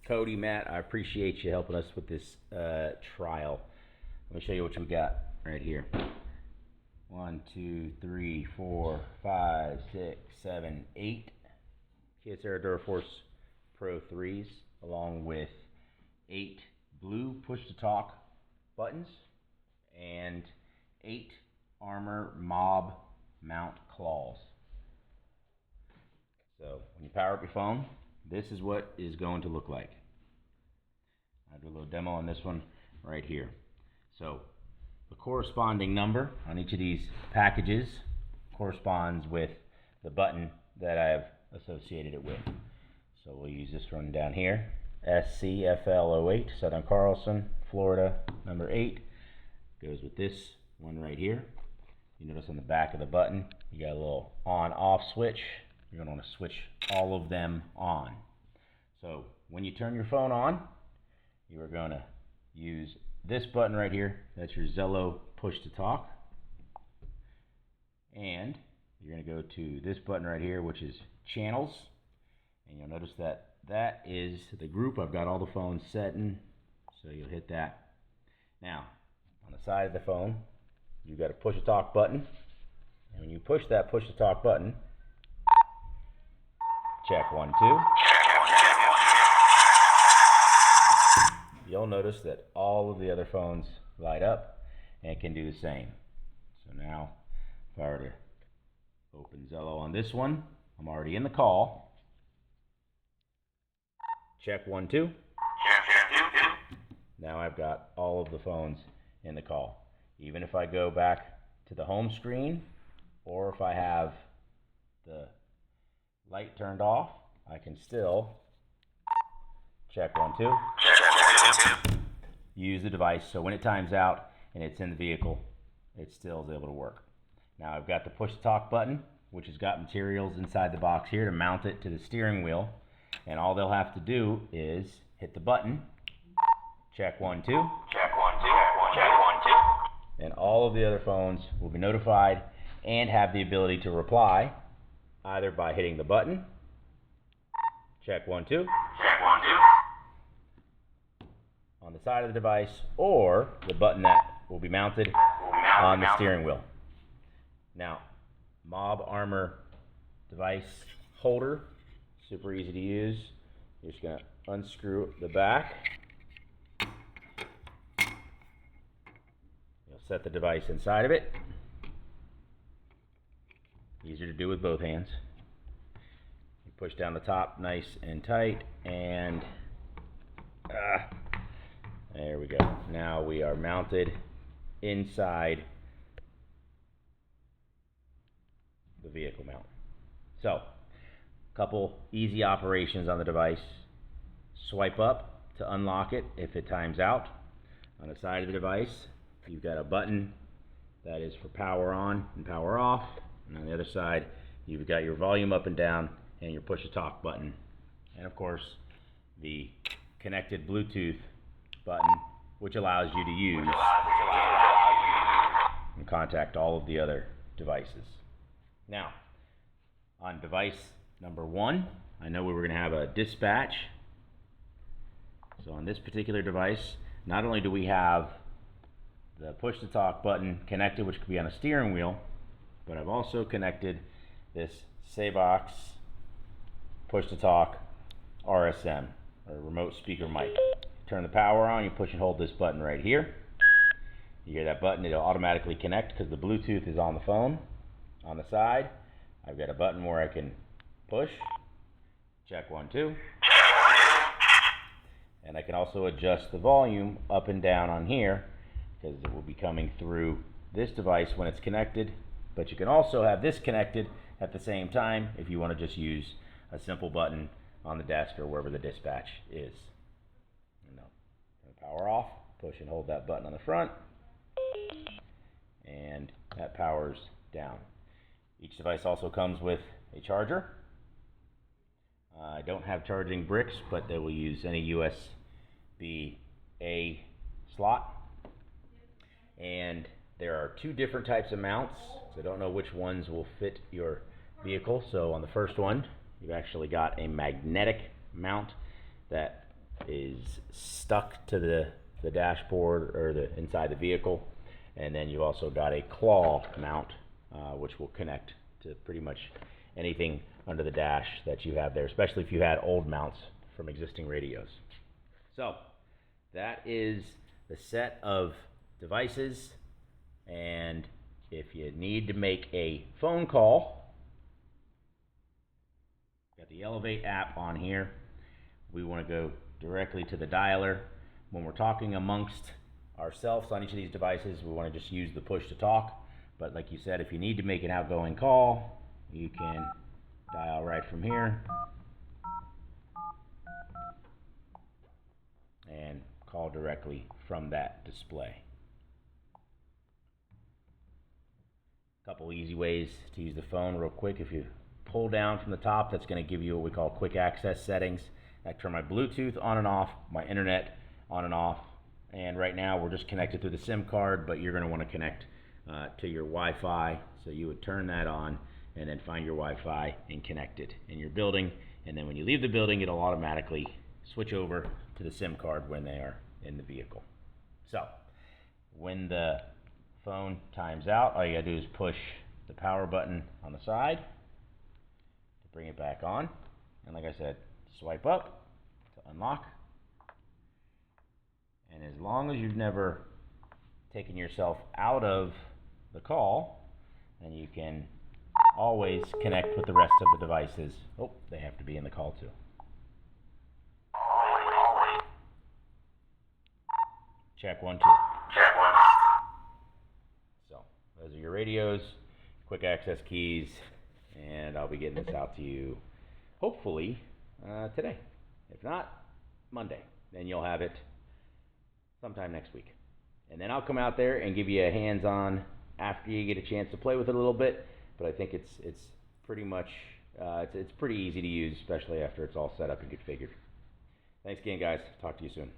Cody, Matt, I appreciate you helping us with this trial. Let me show you what we got right here. 1, 2, 3, 4, 5, 6, 7, 8 Kyocera DuraForce PRO3s, along with 8 blue push-to-talk buttons and 8 Armor Mob mount claws. So when you power up your phone, this is what is going to look like. I'll do a little demo on this one right here. So the corresponding number on each of these packages corresponds with the button that I have associated it with. So we'll use this one down here, SCFL08, SouthernCarlson, Florida, number 8. Goes with this one right here. You notice on the back of the button, you got a little on-off switch. You're going to want to switch all of them on. So when you turn your phone on, you are going to use this button right here. That's your Zello push-to-talk. And you're going to go to this button right here, which is channels. And you'll notice that that is the group. I've got all the phones set in, so you'll hit that. Now, on the side of the phone, you've got a push-to-talk button. And when you push that push-to-talk button, check 1, 2. You'll notice that all of the other phones light up and can do the same. So now, if I were to open Zello on this one, I'm already in the call. Check 1, 2. Now I've got all of the phones in the call. Even if I go back to the home screen, or if I have the light turned off, I can still check 1, 2. Use the device so when it times out and it's in the vehicle, it still is able to work. Now I've got the push-to-talk button, which has got materials inside the box here to mount it to the steering wheel. And all they'll have to do is hit the button, check 1, 2. Check 1, 2. Check 1, 2. And all of the other phones will be notified and have the ability to reply either by hitting the button, check 1, 2. Check 1, 2. On the side of the device, or the button that will be mounted on the steering wheel. Now, Mob Armor device holder, super easy to use. You're just going to unscrew the back. You'll set the device inside of it. Easier to do with both hands. You push down the top nice and tight, and there we go. Now we are mounted inside the vehicle mount. So, a couple easy operations on the device. Swipe up to unlock it if it times out. On the side of the device, you've got a button that is for power on and power off. And on the other side, you've got your volume up and down and your push-to-talk button. And of course, the connected Bluetooth button, which allows you to use and contact all of the other devices. Now, on device number 1, I know we were going to have a dispatch. So on this particular device, not only do we have the push-to-talk button connected, which could be on a steering wheel, but I've also connected this Savox push-to-talk RSM, or remote speaker mic. Turn the power on, you push and hold this button right here. You hear that button, it'll automatically connect because the Bluetooth is on the phone. On the side, I've got a button where I can push, check 1, 2. And I can also adjust the volume up and down on here because it will be coming through this device when it's connected. But you can also have this connected at the same time if you want to just use a simple button on the desk or wherever the dispatch is. Turn the power off, push and hold that button on the front, and that powers down. Each device also comes with a charger. I don't have charging bricks, but they will use any USB-A slot. And there are 2 different types of mounts, so I don't know which ones will fit your vehicle. So on the first one, you've actually got a magnetic mount that is stuck to the dashboard or the inside the vehicle. And then you've also got a claw mount, which will connect to pretty much anything under the dash that you have there, especially if you had old mounts from existing radios. So that is the set of devices, and if you need to make a phone call, got the Elevate app on here. We want to go directly to the dialer. When we're talking amongst ourselves on each of these devices, we want to just use the push to talk. But like you said, if you need to make an outgoing call, you can dial right from here and call directly from that display. A couple easy ways to use the phone real quick. If you pull down from the top, that's going to give you what we call quick access settings. I turn my Bluetooth on and off, my internet on and off, and right now we're just connected through the SIM card, but you're going to want to connect to your Wi-Fi, so you would turn that on and then find your Wi-Fi and connect it in your building, and then when you leave the building, it'll automatically switch over to the SIM card when they are in the vehicle. So when the phone times out, all you gotta do is push the power button on the side to bring it back on, and like I said, swipe up to unlock. And as long as you've never taken yourself out of the call, then you can always connect with the rest of the devices. Oh, they have to be in the call too. Check 1 2. Check 1. So those are your radios, quick access keys, and I'll be getting this out to you hopefully today. If not, Monday. Then you'll have it sometime next week. And then I'll come out there and give you a hands-on after you get a chance to play with it a little bit. But I think it's pretty much it's pretty easy to use, especially after it's all set up and configured. Thanks again, guys. Talk to you soon.